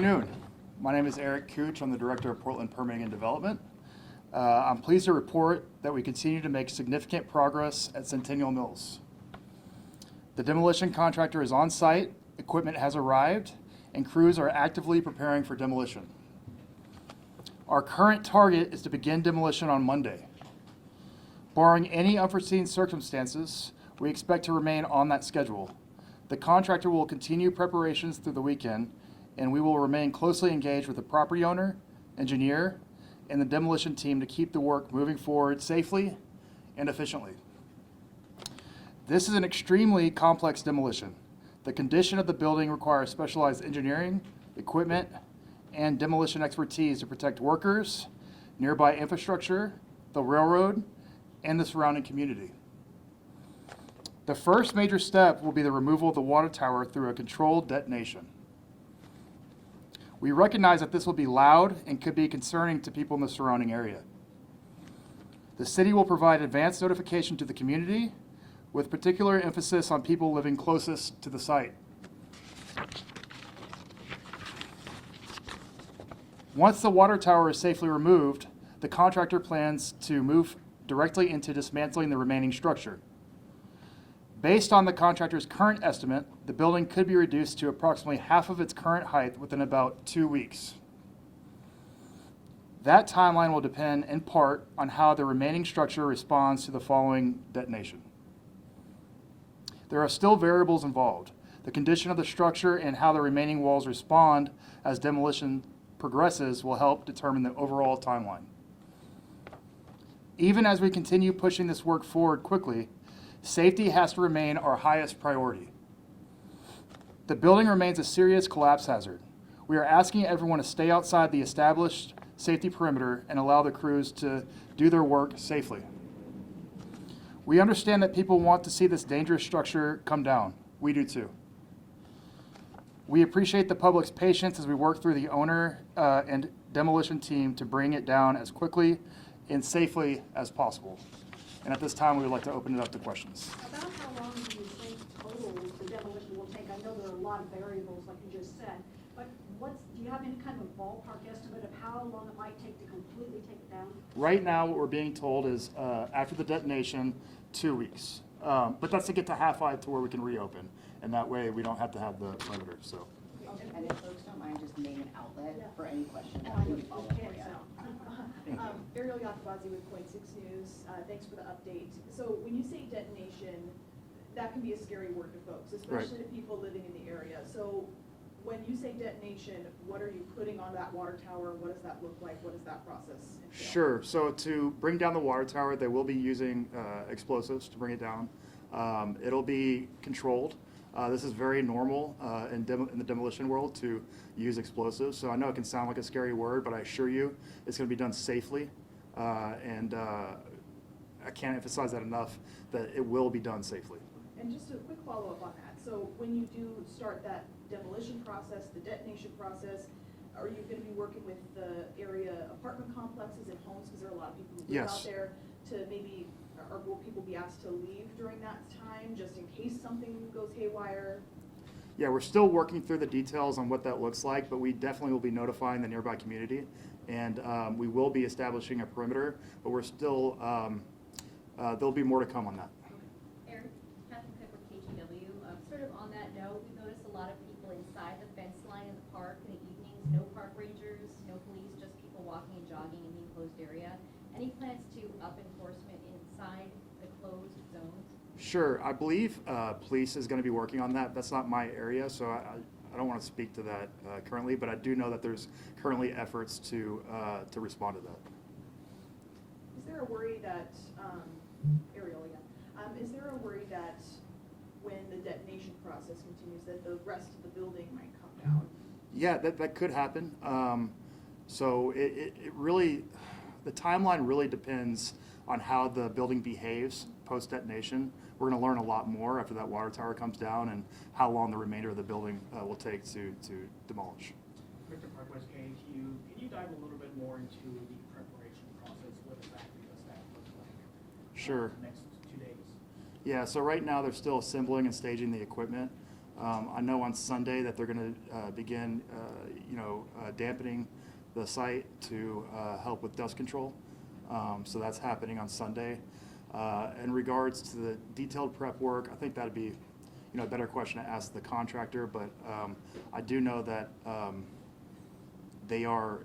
Good afternoon. My name is Eric Cooch. I'm the Director of Portland Permitting and Development. I'm pleased to report that we continue to make significant progress at Centennial Mills. The demolition contractor is on site, equipment has arrived, and crews are actively preparing for demolition. Our current target is to begin demolition on Monday. Barring any unforeseen circumstances, we expect to remain on that schedule. The contractor will continue preparations through the weekend, and we will remain closely engaged with the property owner, engineer, and the demolition team to keep the work moving forward safely and efficiently. This is an extremely complex demolition. The condition of the building requires specialized engineering, equipment, and demolition expertise to protect workers, nearby infrastructure, the railroad, and the surrounding community. The first major step will be the removal of the water tower through a controlled detonation. We recognize that this will be loud and could be concerning to people in the surrounding area. The city will provide advance notification to the community, with particular emphasis on people living closest to the site. Once the water tower is safely removed, the contractor plans to move directly into dismantling the remaining structure. Based on the contractor's current estimate, the building could be reduced to approximately half of its current height within about 2 weeks. That timeline will depend in part on how the remaining structure responds to the following detonation. There are still variables involved. The condition of the structure and how the remaining walls respond as demolition progresses will help determine the overall timeline. Even as we continue pushing this work forward quickly, safety has to remain our highest priority. The building remains a serious collapse hazard. We are asking everyone to stay outside the established safety perimeter and allow the crews to do their work safely. We understand that people want to see this dangerous structure come down. We do too. We appreciate the public's patience as we work through the owner and demolition team to bring it down as quickly and safely as possible. And at this time, we would like to open it up to questions. About how long do you think total the demolition will take? I know there are a lot of variables, like you just said, but do you have any kind of a ballpark estimate of how long it might take to completely take it down? Right now, what we're being told is after the detonation, 2 weeks. But that's to get to half height to where we can reopen. And that way, we don't have to have the perimeter. So. And if folks don't mind, just name an outlet for any question. Ariel Yakabazi with Point 6 News. Thanks for the update. So when you say detonation, that can be a scary word to folks, especially to people living in the area. So when you say detonation, what are you putting on that water tower? What does that look like? What does that process entail? Sure. So to bring down the water tower, they will be using explosives to bring it down. It'll be controlled. This is very normal in the demolition world to use explosives. So I know it can sound like a scary word, but I assure you it's going to be done safely. And I can't emphasize that enough, that it will be done safely. And just a quick follow-up on that. So when you do start that demolition process, the detonation process, are you going to be working with the area apartment complexes and homes, because there are a lot of people who live out there, to maybe, or will people be asked to leave during that time just in case something goes haywire? Yeah, we're still working through the details on what that looks like, but we definitely will be notifying the nearby community, and we will be establishing a perimeter, but we're still, there'll be more to come on that. Aaron, Captain Cook with KGW. Sort of on that note, we've noticed a lot of people inside the fence line in the park in the evenings, no park rangers, no police, just people walking and jogging in the enclosed area. Any plans to up enforcement inside the closed zones? Sure. I believe police is going to be working on that. That's not my area, so I don't want to speak to that currently, but I do know that there's currently efforts to respond to that. Is there a worry that, Ariel again, is there a worry that when the detonation process continues that the rest of the building might come down? Yeah, that could happen. So it really, the timeline really depends on how the building behaves post-detonation. We're going to learn a lot more after that water tower comes down and how long the remainder of the building will take to demolish. Victor Parkwest, KATU, can you dive a little bit more into the preparation process? What exactly does that look like? Sure. The next 2 days? Yeah, so right now they're still assembling and staging the equipment. I know on Sunday that they're going to begin, dampening the site to help with dust control. So that's happening on Sunday. In regards to the detailed prep work, I think that'd be, a better question to ask the contractor, but I do know that they are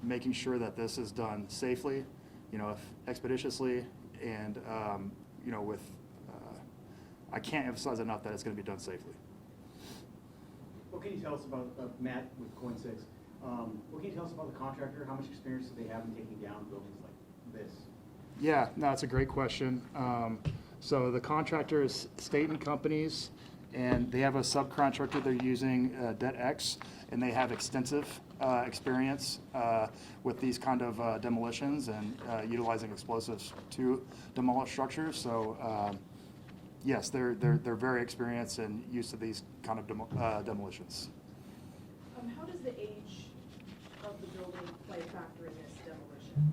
making sure that this is done safely, expeditiously, and, with, I can't emphasize enough that it's going to be done safely. What can you tell us about, Matt with Coin 6, what can you tell us about the contractor? How much experience do they have in taking down buildings like this? Yeah, no, it's a great question. So the contractor is State and Companies, and they have a subcontractor they're using, DebtX, and they have extensive experience with these kind of demolitions and utilizing explosives to demolish structures. So yes, they're very experienced and used to these kind of demolitions. How does the age of the building play a factor in this demolition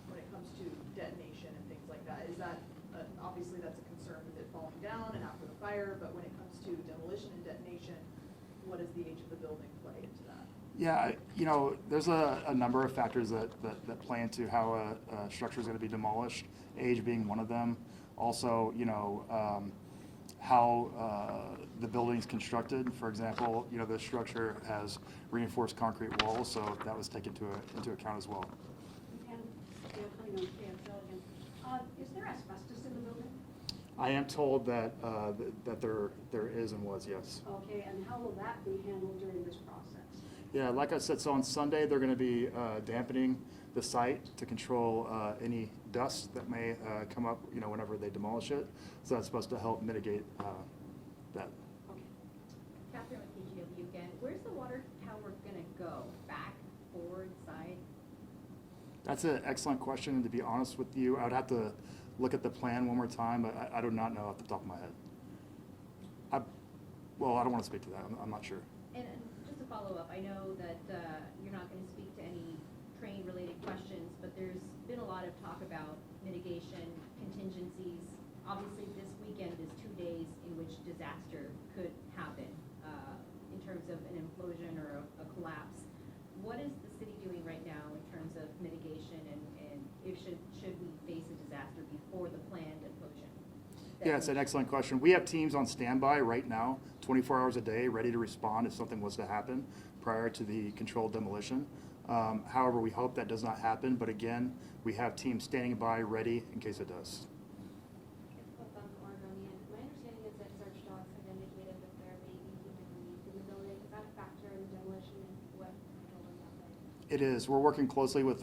when it comes to detonation and things like that? Is that, obviously that's a concern with it falling down and after the fire, but when it comes to demolition and detonation, what does the age of the building play into that? Yeah, there's a number of factors that play into how a structure is going to be demolished, age being one of them. Also, how the building's constructed. For example, the structure has reinforced concrete walls, so that was taken into account as well. And, Anthony, again, is there asbestos in the building? I am told that that there is and was, yes. Okay, and how will that be handled during this process? Yeah, like I said, so on Sunday, they're going to be dampening the site to control any dust that may come up, whenever they demolish it. So that's supposed to help mitigate that. Okay. Catherine with KGW again. Where's the water tower gonna go? Back, forward, side? That's an excellent question, and to be honest with you, I would have to look at the plan one more time, but I do not know off the top of my head. I don't want to speak to that. I'm not sure. And just to follow up, I know that you're not gonna speak to any train-related questions, but there's been a lot of talk about mitigation, contingencies. Obviously, this weekend is 2 days in which disaster could happen in terms of an implosion or a collapse. What is the city doing right now in terms of mitigation and if should we face a disaster before the planned implosion? Yeah, it's an excellent question. We have teams on standby right now, 24 hours a day, ready to respond if something was to happen prior to the controlled demolition. However, we hope that does not happen, but again, we have teams standing by ready in case it does. My understanding is that search dogs have indicated that there may be human remains in the building. Is that a factor in the demolition and what control is that like? It is. We're working closely with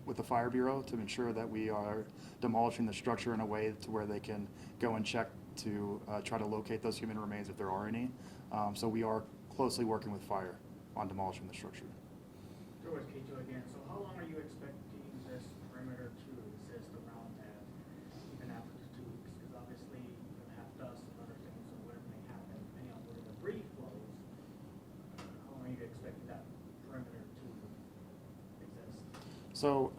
with the Fire Bureau to ensure that we are demolishing the structure in a way to where they can go and check to try to locate those human remains if there are any. So we are closely working with fire on demolishing the structure. Go with K2 again. So how long are you expecting this perimeter to exist around that, even after the 2 weeks? Because obviously you're going to have dust and other things, so whatever may happen, depending on where the debris flows, how long are you expecting that perimeter to exist? So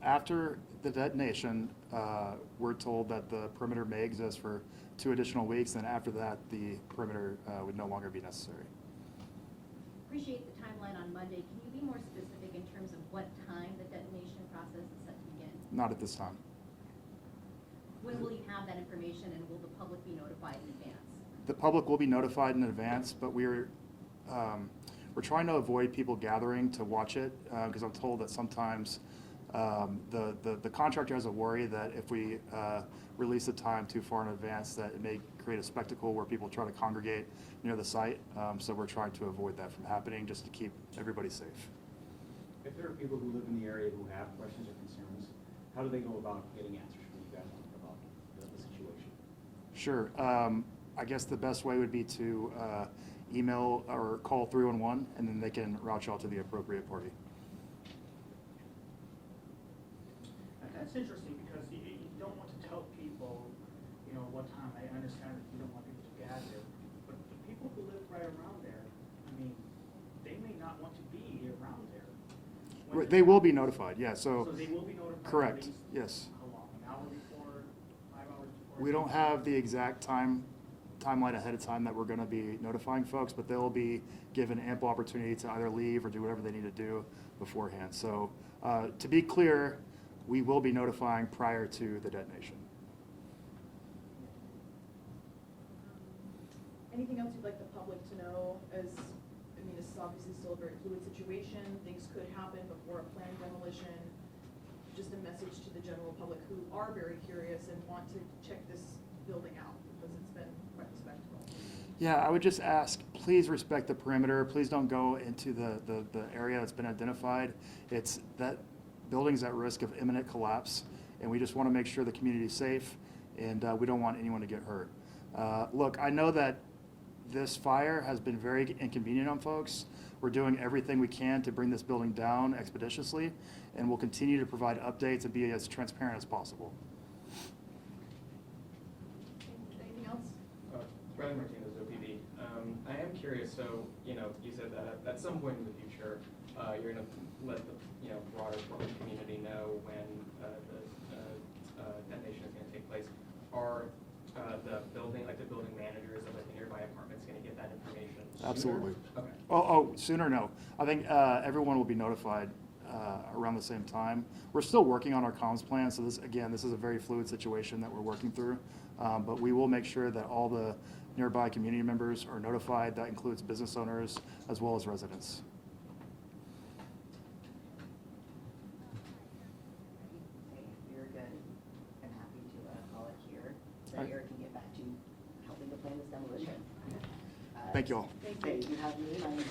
after the detonation, we're told that the perimeter may exist for 2 additional weeks, and after that, the perimeter would no longer be necessary. Appreciate the timeline on Monday. Can you be more specific in terms of what time the detonation process is set to begin? Not at this time. When will you have that information and will the public be notified in advance? The public will be notified in advance, but we're trying to avoid people gathering to watch it because I'm told that sometimes the contractor has a worry that if we release the time too far in advance, that it may create a spectacle where people try to congregate near the site. So we're trying to avoid that from happening just to keep everybody safe. If there are people who live in the area who have questions or concerns, how do they go about getting answers from you guys about the situation? Sure. I guess the best way would be to email or call 311, and then they can route you out to the appropriate party. And that's interesting because you don't want to tell people, what time. I understand that you don't want people to gather, but the people who live right around there, they may not want to be around there. When They will be notified, yeah. So they will be notified. Correct, at least yes. How long? An hour before, 5 hours before? We don't have the exact time timeline ahead of time that we're going to be notifying folks, but they'll be given ample opportunity to either leave or do whatever they need to do beforehand. So to be clear, we will be notifying prior to the detonation. Anything else you'd like the public to know as, I mean, this is obviously still a very fluid situation, things could happen before a planned demolition. Just a message to the general public who are very curious and want to check this building out because it's been quite a spectacle. Yeah, I would just ask, please respect the perimeter. Please don't go into the area that's been identified. It's that building's at risk of imminent collapse, and we just want to make sure the community's safe, and we don't want anyone to get hurt. Look, I know that this fire has been very inconvenient on folks. We're doing everything we can to bring this building down expeditiously, and we'll continue to provide updates and be as transparent as possible. Anything else? Riley Martinez, OPB. I am curious, so, you said that at some point in the future, you're going to let the, broader Portland community know when the detonation is going to take place. Are the building managers of the nearby apartments going to get that information sooner? Absolutely. Okay. Oh, sooner, no. I think everyone will be notified around the same time. We're still working on our comms plan, so this is a very fluid situation that we're working through. But we will make sure that all the nearby community members are notified. That includes business owners as well as residents. You're good. I'm happy to call it here so Alright. Eric can get back to helping to plan this demolition. Thank you all. Thank you. You have me. My name is